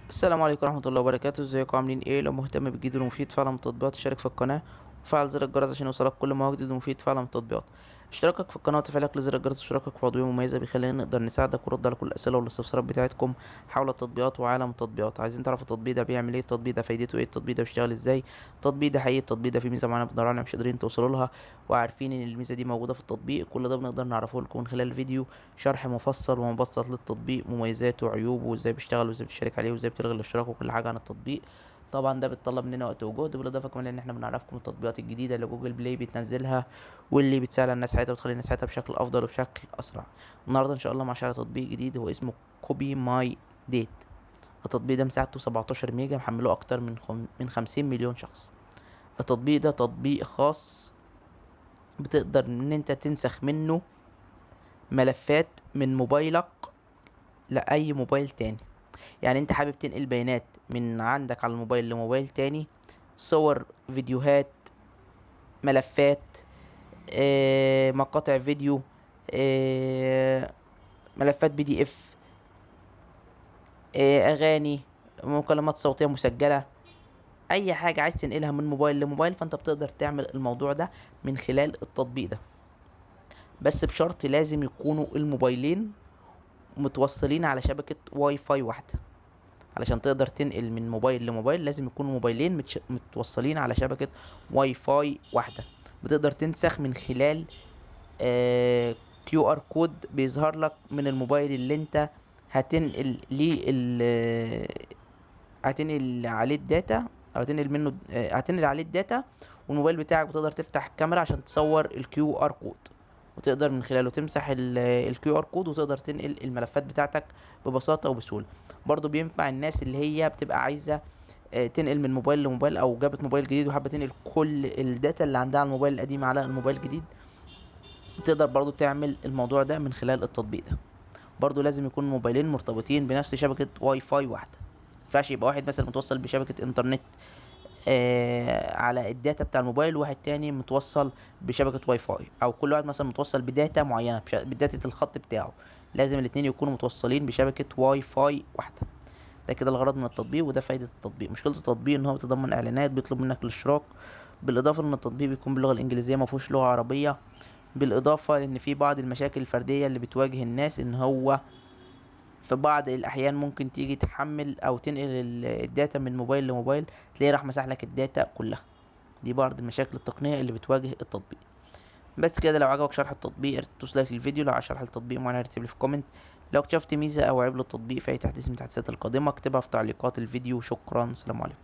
السلام عليكم ورحمة الله وبركاته. ازيكم عاملين ايه؟ لو مهتم بالجديد والمفيد فعلا من التطبيقات اشترك في القناة وفعل زر الجرس عشان يوصلك كل ما هو جديد ومفيد فعلا من التطبيقات. اشتراكك في القناة وتفعيلك لزر الجرس واشتراكك في عضوية مميزة بيخلينا نقدر نساعدك ونرد على كل الأسئلة والاستفسارات بتاعتكم حول التطبيقات وعالم التطبيقات. عايزين تعرفوا التطبيق ده بيعمل ايه؟ التطبيق ده فايدته ايه؟ التطبيق ده بيشتغل ازاي؟ التطبيق ده حقيقي؟ التطبيق ده فيه ميزة معينة بندور عليها مش قادرين توصلوا لها وعارفين ان الميزة دي موجودة في التطبيق؟ كل ده بنقدر نعرفه لكم من خلال الفيديو، شرح مفصل ومبسط للتطبيق، مميزاته وعيوبه وازاي بيشتغل وازاي بتشترك عليه وازاي بتلغي الاشتراك وكل حاجة عن التطبيق. طبعا ده بيتطلب مننا وقت وجهد، بالاضافه كمان ان احنا بنعرفكم التطبيقات الجديده اللي جوجل بلاي بتنزلها واللي بتسهل الناس حياتها وتخلي الناس حياتها بشكل افضل وبشكل اسرع. النهارده ان شاء الله مع شرح تطبيق جديد هو اسمه كوبي ماي ديت. التطبيق ده مساحته 17 ميجا، محمله اكتر من 50 مليون شخص. التطبيق ده تطبيق خاص بتقدر ان انت تنسخ منه ملفات من موبايلك لاي موبايل تاني. يعني انت حابب تنقل بيانات من عندك على الموبايل لموبايل تاني، صور، فيديوهات، ملفات، مقاطع فيديو، آه ملفات بي دي اف، اغاني، مكالمات صوتية مسجلة، اي حاجة عايز تنقلها من موبايل لموبايل فانت بتقدر تعمل الموضوع ده من خلال التطبيق ده. بس بشرط لازم يكونوا الموبايلين متوصلين على شبكة واي فاي واحدة. علشان تقدر تنقل من موبايل لموبايل لازم يكونوا موبايلين متوصلين على شبكة واي فاي واحدة. بتقدر تنسخ من خلال كيو ار كود بيظهر لك من الموبايل اللي انت هتنقل ليه هتنقل عليه الداتا، او هتنقل منه هتنقل عليه الداتا. والموبايل بتاعك بتقدر تفتح الكاميرا عشان تصور الكيو ار كود، وتقدر من خلاله تمسح الكيو ار كود وتقدر تنقل الملفات بتاعتك ببساطة وبسهولة. برضو بينفع الناس اللي هي بتبقى عايزة تنقل من موبايل لموبايل، او جابت موبايل جديد وحابة تنقل كل الداتا اللي عندها على الموبايل القديم على الموبايل الجديد. تقدر برضو تعمل الموضوع ده من خلال التطبيق ده. برضو لازم يكون موبايلين مرتبطين بنفس شبكة واي فاي واحدة. مينفعش يبقى واحد مثلا متوصل بشبكة انترنت على الداتا بتاع الموبايل، وواحد تاني متوصل بشبكة واي فاي، او كل واحد مثلا متوصل بداتا معينة بداتا الخط بتاعه. لازم الاتنين يكونوا متوصلين بشبكة واي فاي واحدة. ده كده الغرض من التطبيق وده فايدة التطبيق. مشكلة التطبيق ان هو بيتضمن اعلانات، بيطلب منك الاشتراك، بالاضافة ان التطبيق بيكون باللغة الانجليزية مفهوش لغة عربية، بالاضافة لان في بعض المشاكل الفردية اللي بتواجه الناس، ان هو في بعض الاحيان ممكن تيجي تحمل او تنقل الداتا من موبايل لموبايل تلاقيه راح مسح لك الداتا كلها. دي بعض المشاكل التقنية اللي بتواجه التطبيق. بس كده، لو عجبك شرح التطبيق تدوس لايك للفيديو، لو عايز شرح التطبيق معين تسيب لي في كومنت، لو اكتشفت ميزة او عيب للتطبيق في اي تحديث من التحديثات القادمة اكتبها في تعليقات الفيديو. شكرا، سلام عليكم.